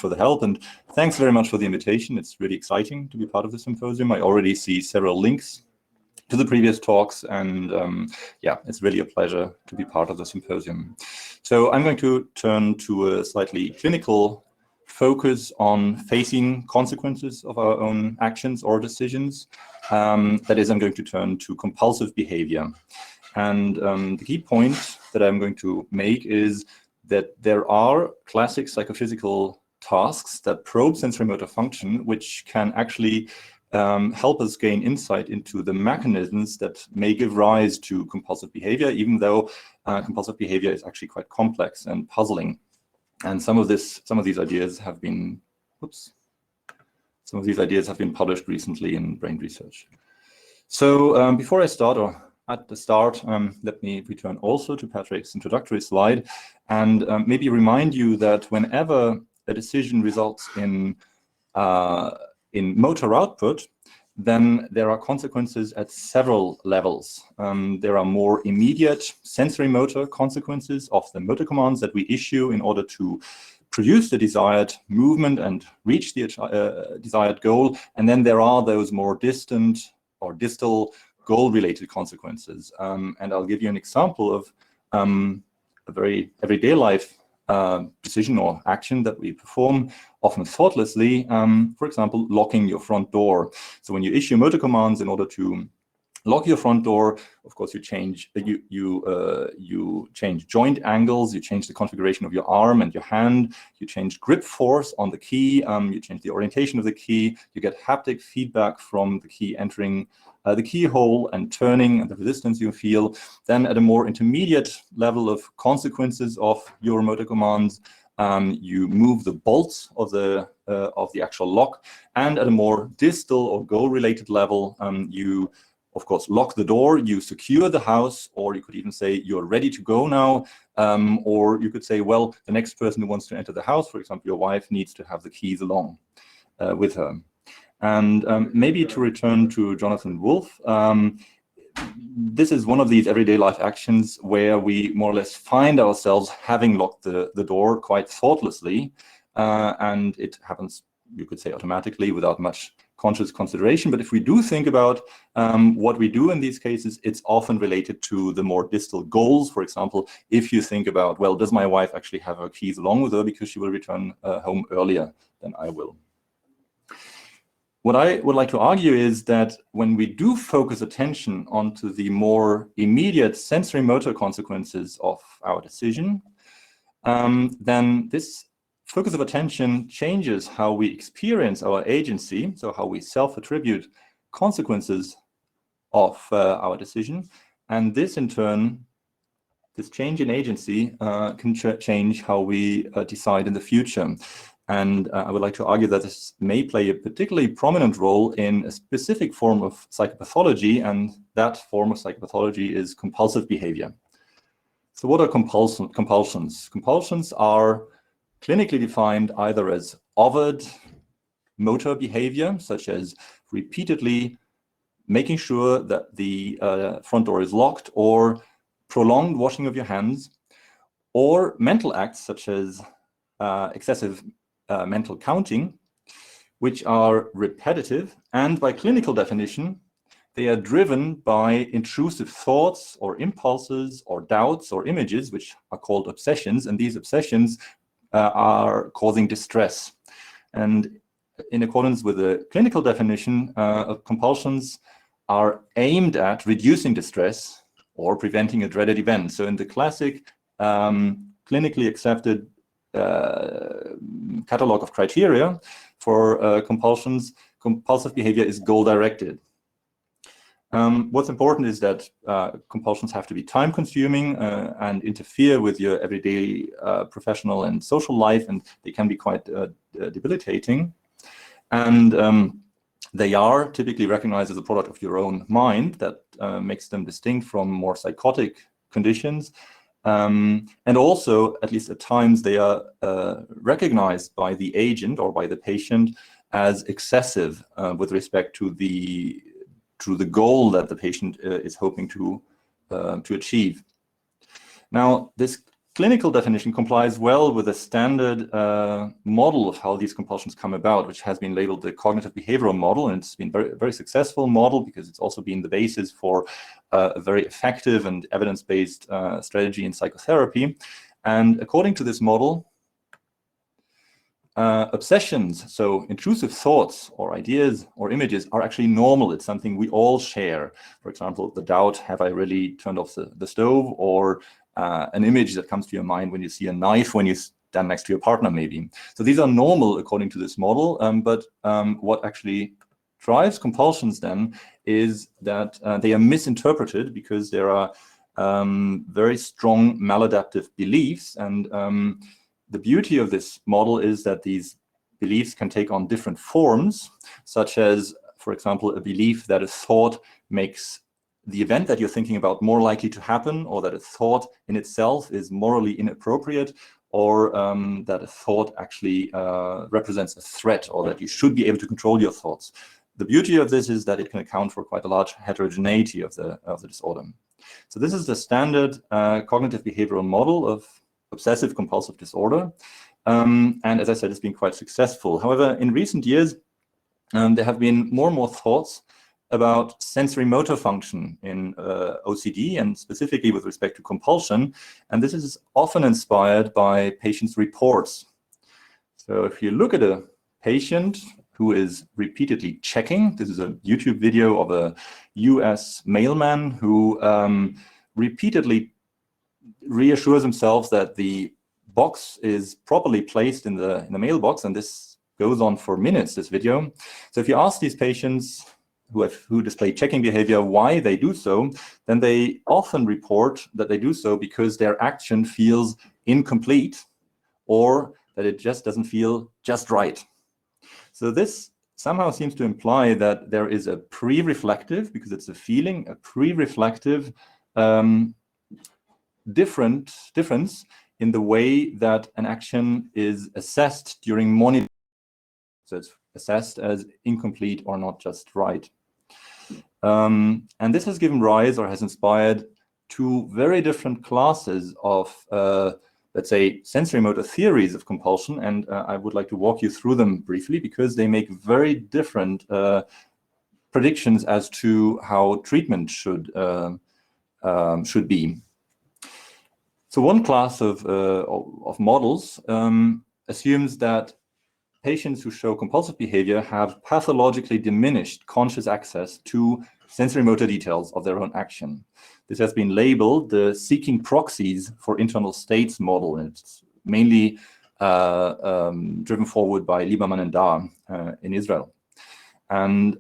for the help, and thanks very much for the invitation. It's really exciting to be part of the symposium. I already see several links to the previous talks, and yeah, it's really a pleasure to be part of the symposium. So I'm going to turn to a slightly clinical focus on facing consequences of our own actions or decisions. That is, I'm going to turn to compulsive behavior. And the key point that I'm going to make is that there are classic psychophysical tasks that probe sensorimotor function, which can actually help us gain insight into the mechanisms that may give rise to compulsive behavior, even though compulsive behavior is actually quite complex and puzzling. And some of these ideas have been, published recently in Brain Research. So before I start, or at the start, let me return also to Patrick's introductory slide and maybe remind you that whenever a decision results in motor output, then there are consequences at several levels. There are more immediate sensory motor consequences of the motor commands that we issue in order to produce the desired movement and reach the desired goal. And then there are those more distant or distal goal-related consequences. And I'll give you an example of a very everyday life decision or action that we perform, often thoughtlessly, for example, locking your front door. So when you issue motor commands in order to lock your front door, of course, you change change joint angles, you change the configuration of your arm and your hand, you change grip force on the key, you change the orientation of the key, you get haptic feedback from the key entering the keyhole and turning and the resistance you feel. Then at a more intermediate level of consequences of your motor commands, you move the bolts of the actual lock, and at a more distal or goal-related level, you of course lock the door, you secure the house, or you could even say you're ready to go now, or you could say, well, the next person who wants to enter the house, for example, your wife, needs to have the keys along with her. And maybe to return to Jonathan Wolff, this is one of these everyday life actions where we more or less find ourselves having locked the door quite thoughtlessly, and it happens, you could say, automatically without much conscious consideration. But if we do think about what we do in these cases, it's often related to the more distal goals. For example, if you think about, well, does my wife actually have her keys along with her because she will return home earlier than I will? What I would like to argue is that when we do focus attention onto the more immediate sensory motor consequences of our decision, then this focus of attention changes how we experience our agency, so how we self-attribute consequences of our decision. And this, in turn, this change in agency can change how we decide in the future. And I would like to argue that this may play a particularly prominent role in a specific form of psychopathology, and that form of psychopathology is compulsive behavior. So what are compulsions? Compulsions are clinically defined either as overt motor behavior, such as repeatedly making sure that the front door is locked, or prolonged washing of your hands, or mental acts such as excessive mental counting, which are repetitive, and by clinical definition, they are driven by intrusive thoughts or impulses or doubts or images, which are called obsessions, and these obsessions are causing distress. And in accordance with the clinical definition, compulsions are aimed at reducing distress or preventing a dreaded event. So in the classic clinically accepted catalog of criteria for compulsions, compulsive behavior is goal-directed. What's important is that compulsions have to be time-consuming and interfere with your everyday professional and social life, and they can be quite debilitating. And they are typically recognized as a product of your own mind that makes them distinct from more psychotic conditions. And also, at least at times, they are recognized by the agent or by the patient as excessive with respect to the goal that the patient is hoping to achieve. Now, this clinical definition complies well with a standard model of how these compulsions come about, which has been labeled the cognitive behavioral model, and it's been a very successful model because it's also been the basis for a very effective and evidence-based strategy in psychotherapy. And according to this model, obsessions, so intrusive thoughts or ideas or images, are actually normal. It's something we all share. For example, the doubt, have I really turned off the stove? Or an image that comes to your mind when you see a knife when you stand next to your partner, maybe. So these are normal according to this model, but what actually drives compulsions then is that they are misinterpreted because there are very strong maladaptive beliefs. And the beauty of this model is that these beliefs can take on different forms, such as, for example, a belief that a thought makes the event that you're thinking about more likely to happen, or that a thought in itself is morally inappropriate, or that a thought actually represents a threat, or that you should be able to control your thoughts. The beauty of this is that it can account for quite a large heterogeneity of the disorder. So this is the standard cognitive behavioral model of obsessive compulsive disorder. And as I said, it's been quite successful. However, in recent years, there have been more and more thoughts about sensory motor function in OCD, and specifically with respect to compulsion. And this is often inspired by patients' reports. So if you look at a patient who is repeatedly checking, this is a YouTube video of a US mailman who repeatedly reassures himself that the box is properly placed in the mailbox, and this goes on for minutes, this video. So if you ask these patients who display checking behavior why they do so, then they often report that they do so because their action feels incomplete, or that it just doesn't feel just right. So this somehow seems to imply that there is a pre-reflective, because it's a feeling, a pre-reflective difference in the way that an action is assessed during monitoring. So it's assessed as incomplete or not just right. And this has given rise, or has inspired, two very different classes of, let's say, sensory motor theories of compulsion. And I would like to walk you through them briefly, because they make very different predictions as to how treatment should be. So one class of models assumes that patients who show compulsive behavior have pathologically diminished conscious access to sensory motor details of their own action. This has been labeled the seeking proxies for internal states model, and it's mainly driven forward by Lieberman and Dar in Israel. And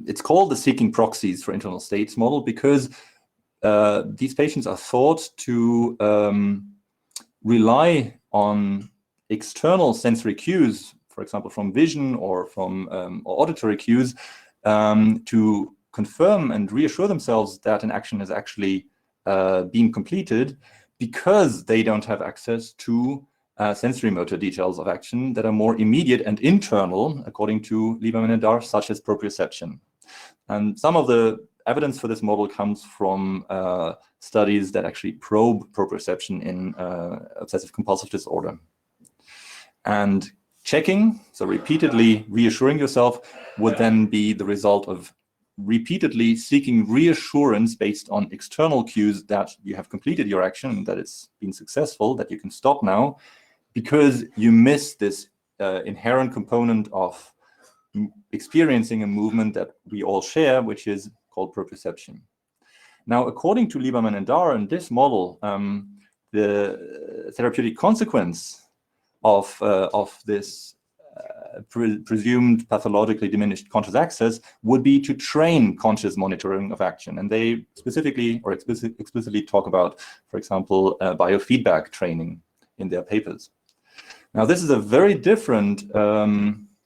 it's called the seeking proxies for internal states model because these patients are thought to rely on external sensory cues, for example, from vision or from or auditory cues, to confirm and reassure themselves that an action has actually been completed, because they don't have access to sensory motor details of action that are more immediate and internal, according to Lieberman and Dar, such as proprioception. And some of the evidence for this model comes from studies that actually probe proprioception in obsessive compulsive disorder. And checking, so repeatedly reassuring yourself, would then be the result of repeatedly seeking reassurance based on external cues that you have completed your action, that it's been successful, that you can stop now, because you miss this inherent component of experiencing a movement that we all share, which is called proprioception. Now, according to Lieberman and Dar, in this model, the therapeutic consequence of this presumed pathologically diminished conscious access would be to train conscious monitoring of action. And they specifically or explicitly talk about, for example, biofeedback training in their papers. Now, this is a very different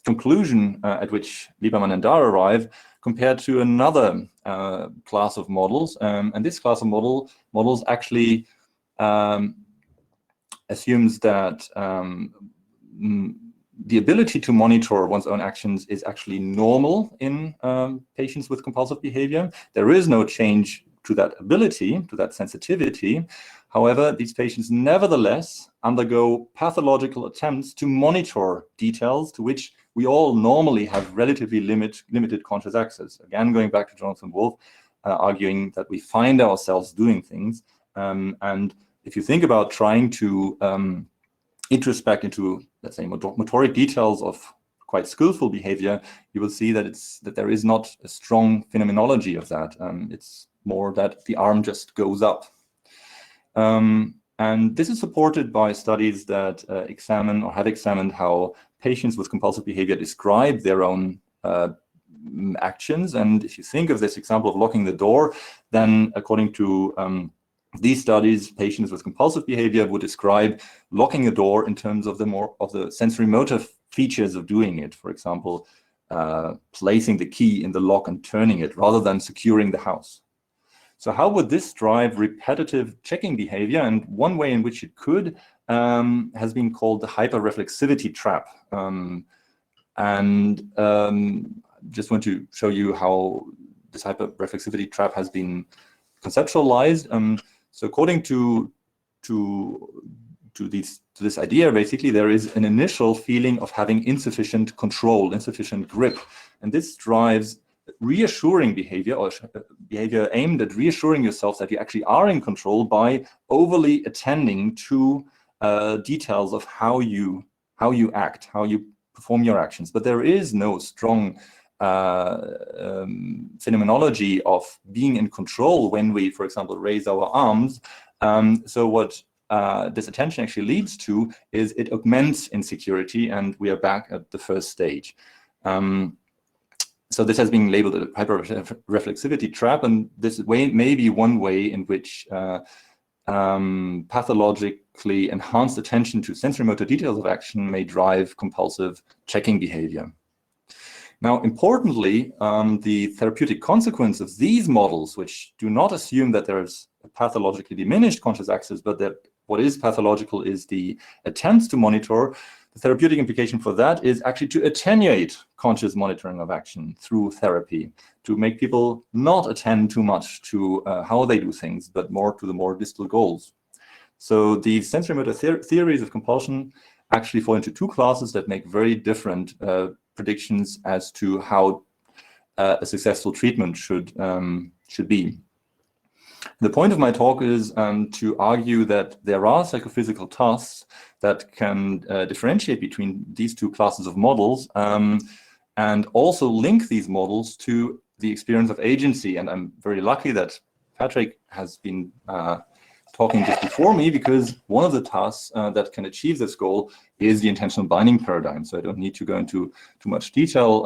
conclusion at which Lieberman and Dar arrive compared to another class of models. And this class of models actually assumes that the ability to monitor one's own actions is actually normal in patients with compulsive behavior. There is no change to that ability, to that sensitivity. However, these patients nevertheless undergo pathological attempts to monitor details to which we all normally have relatively limited conscious access. Again, going back to Jonathan Wolff, arguing that we find ourselves doing things. And if you think about trying to introspect into, let's say, motoric details of quite skillful behavior, you will see that there is not a strong phenomenology of that. It's more that the arm just goes up. And this is supported by studies that examine or have examined how patients with compulsive behavior describe their own actions. And if you think of this example of locking the door, then according to these studies, patients with compulsive behavior would describe locking a door in terms of the sensory motor features of doing it. For example, placing the key in the lock and turning it rather than securing the house. So how would this drive repetitive checking behavior? And one way in which it could has been called the hyperreflexivity trap. Just want to show you how this hyperreflexivity trap has been conceptualized. So according to this idea, basically, there is an initial feeling of having insufficient control, insufficient grip. And this drives reassuring behavior, or behavior aimed at reassuring yourself that you actually are in control by overly attending to details of how you act, how you perform your actions. But there is no strong phenomenology of being in control when we, for example, raise our arms. So what this attention actually leads to is it augments insecurity, and we are back at the first stage. So this has been labeled a hyperreflexivity trap, and this may be one way in which pathologically enhanced attention to sensory motor details of action may drive compulsive checking behavior. Now, importantly, the therapeutic consequence of these models, which do not assume that there is a pathologically diminished conscious access, but that what is pathological is the attempts to monitor, the therapeutic implication for that is actually to attenuate conscious monitoring of action through therapy, to make people not attend too much to how they do things, but more to the more distal goals. So the sensory motor theories of compulsion actually fall into two classes that make very different predictions as to how a successful treatment should be. The point of my talk is to argue that there are psychophysical tasks that can differentiate between these two classes of models and also link these models to the experience of agency. And I'm very lucky that Patrick has been talking just before me, because one of the tasks that can achieve this goal is the intentional binding paradigm. So I don't need to go into too much detail.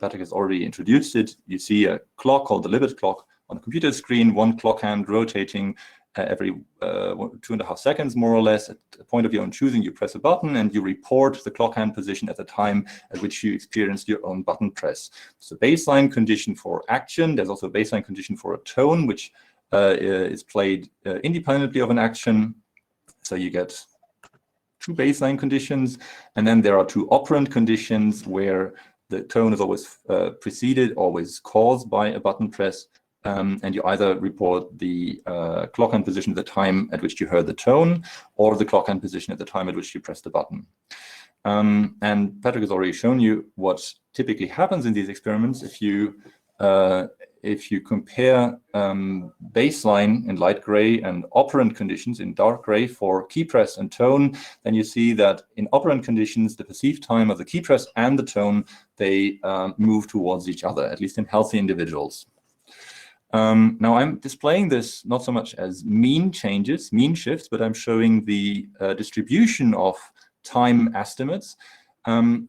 Patrick has already introduced it. You see a clock called the Libet clock on a computer screen, one clock hand rotating every 2.5 seconds, more or less. At a point of your own choosing, you press a button and you report the clock hand position at the time at which you experienced your own button press. It's a baseline condition for action. There's also a baseline condition for a tone, which is played independently of an action. So you get two baseline conditions, and then there are two operant conditions where the tone is always preceded, always caused by a button press, and you either report the clock hand position at the time at which you heard the tone, or the clock hand position at the time at which you press the button. And Patrick has already shown you what typically happens in these experiments. If you compare baseline in light gray and operant conditions in dark gray for key press and tone, then you see that in operant conditions, the perceived time of the key press and the tone, they move towards each other, at least in healthy individuals. Now I'm displaying this not so much as mean changes, mean shifts, but I'm showing the distribution of time estimates,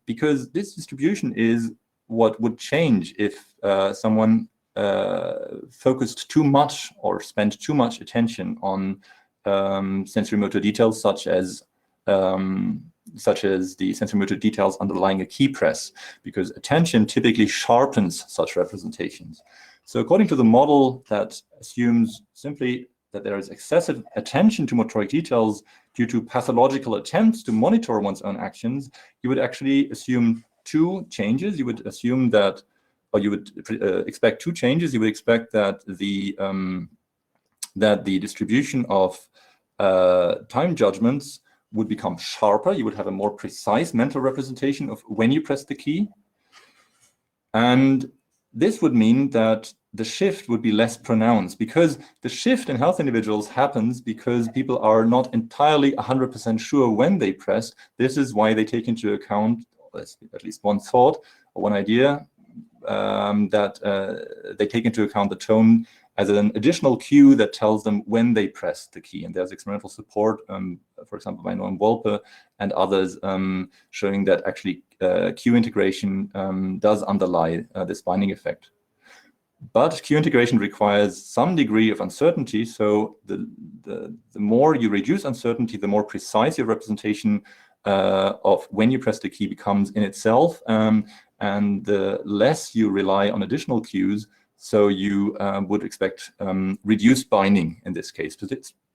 because this distribution is what would change if someone focused too much or spent too much attention on sensory motor details, such as the sensory motor details underlying a key press, because attention typically sharpens such representations. So according to the model that assumes simply that there is excessive attention to motoric details due to pathological attempts to monitor one's own actions, you would actually assume two changes. You would assume that, or you would expect two changes. You would expect that the distribution of time judgments would become sharper. You would have a more precise mental representation of when you press the key. And this would mean that the shift would be less pronounced, because the shift in healthy individuals happens because people are not entirely 100% sure when they press. This is why they take into account, at least one thought or one idea, that they take into account the tone as an additional cue that tells them when they press the key. And there's experimental support, for example, by Noam Wolpe and others, showing that actually cue integration does underlie this binding effect. But cue integration requires some degree of uncertainty. So the more you reduce uncertainty, the more precise your representation of when you press the key becomes in itself, and the less you rely on additional cues. So you would expect reduced binding in this case,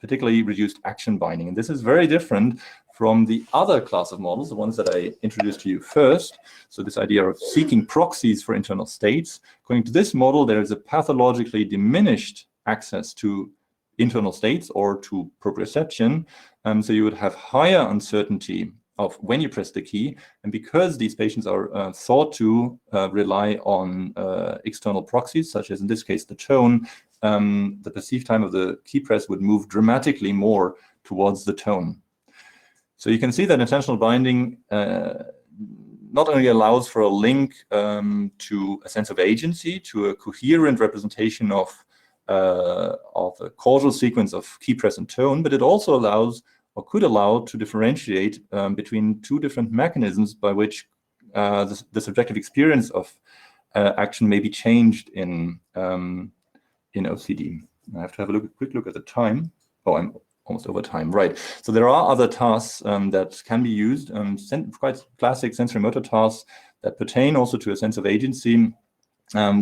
particularly reduced action binding. And this is very different from the other class of models, the ones that I introduced to you first. So this idea of seeking proxies for internal states. According to this model, there is a pathologically diminished access to internal states or to proprioception. So you would have higher uncertainty of when you press the key. And because these patients are thought to rely on external proxies, such as in this case the tone, the perceived time of the key press would move dramatically more towards the tone. So you can see that intentional binding not only allows for a link to a sense of agency, to a coherent representation of a causal sequence of key press and tone, but it also allows, or could allow, to differentiate between two different mechanisms by which the subjective experience of action may be changed in OCD. I have to have a quick look at the time. Oh, I'm almost over time, right. So there are other tasks that can be used, quite classic sensory motor tasks that pertain also to a sense of agency,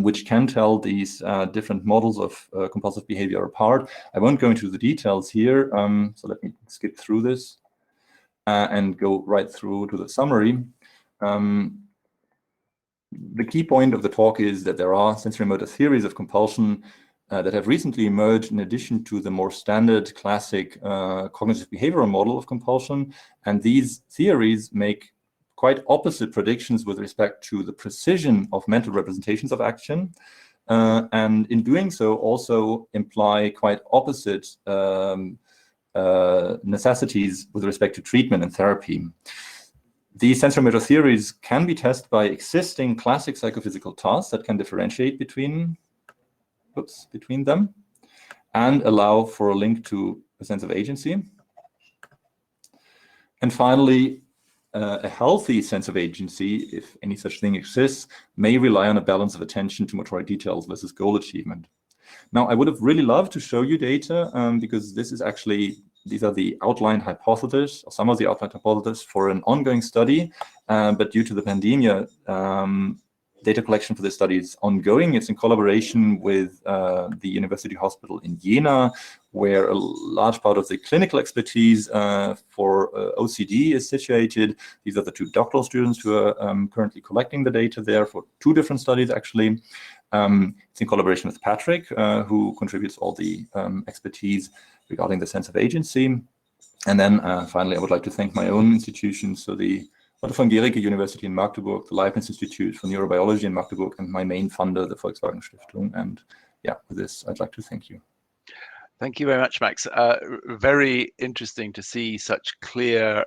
which can tell these different models of compulsive behavior apart. I won't go into the details here, so let me skip through this and go right through to the summary. The key point of the talk is that there are sensory motor theories of compulsion that have recently emerged in addition to the more standard classic cognitive behavioral model of compulsion. And these theories make quite opposite predictions with respect to the precision of mental representations of action. And in doing so, also imply quite opposite necessities with respect to treatment and therapy. These sensory motor theories can be tested by existing classic psychophysical tasks that can differentiate between them and allow for a link to a sense of agency. And finally, a healthy sense of agency, if any such thing exists, may rely on a balance of attention to motoric details versus goal achievement. Now, I would have really loved to show you data because this is actually, these are the outlined hypotheses, or some of the outlined hypotheses for an ongoing study, but due to the pandemic, data collection for this study is ongoing. It's in collaboration with the University Hospital in Jena, where a large part of the clinical expertise for OCD is situated. These are the two doctoral students who are currently collecting the data there for two different studies, actually. It's in collaboration with Patrick, who contributes all the expertise regarding the sense of agency. And then finally, I would like to thank my own institution, so the Otto von Guericke University in Magdeburg, the Leibniz Institute for Neurobiology in Magdeburg, and my main funder, the Volkswagen Stiftung. And yeah, with this, I'd like to thank you. Thank you very much, Max. Very interesting to see such clear,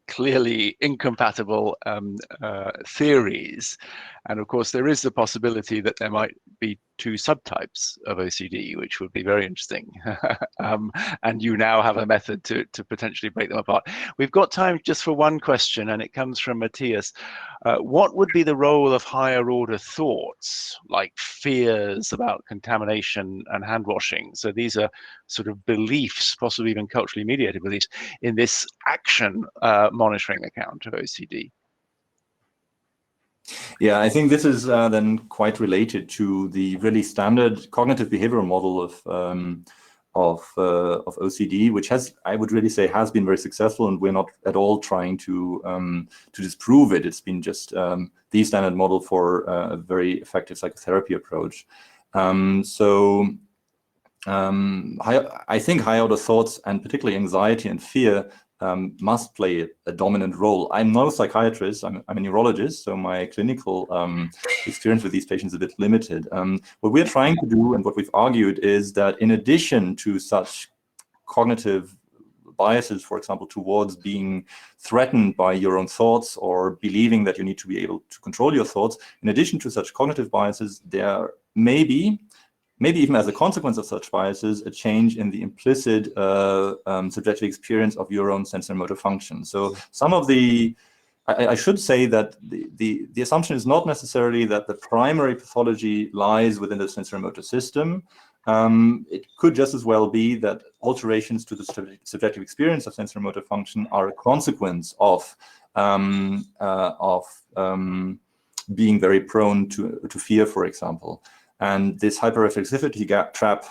clearly incompatible theories. And of course, there is the possibility that there might be two subtypes of OCD, which would be very interesting. And you now have a method to potentially break them apart. We've got time just for one question, and it comes from Matthias. What would be the role of higher order thoughts, like fears about contamination and hand washing? So these are sort of beliefs, possibly even culturally mediated beliefs, in this action monitoring account of OCD. Yeah, I think this is then quite related to the really standard cognitive behavioral model of OCD, which has, I would really say, has been very successful, and we're not at all trying to disprove it. It's been just the standard model for a very effective psychotherapy approach. So I think high order thoughts, and particularly anxiety and fear, must play a dominant role. I'm no psychiatrist, I'm a neurologist, so my clinical experience with these patients is a bit limited. What we're trying to do, and what we've argued, is that in addition to such cognitive biases, for example, towards being threatened by your own thoughts or believing that you need to be able to control your thoughts, in addition to such cognitive biases, there may be, maybe even as a consequence of such biases, a change in the implicit subjective experience of your own sensory-motor function. So some of the, I should say that the assumption is not necessarily that the primary pathology lies within the sensory-motor system. It could just as well be that alterations to the subjective experience of sensory-motor function are a consequence of being very prone to fear, for example. And this hyperreflexivity trap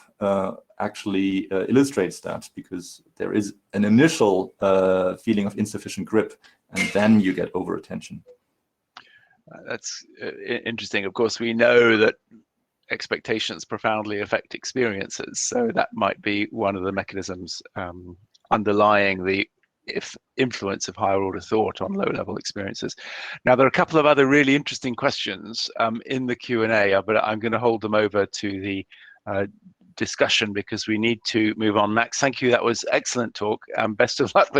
actually illustrates that, because there is an initial feeling of insufficient grip, and then you get over attention. That's interesting. Of course, we know that expectations profoundly affect experiences, so that might be one of the mechanisms underlying the influence of higher order thought on low level experiences. Now, there are a couple of other really interesting questions in the Q&A, but I'm going to hold them over to the discussion because we need to move on. Max, thank you. That was excellent talk. Best of luck with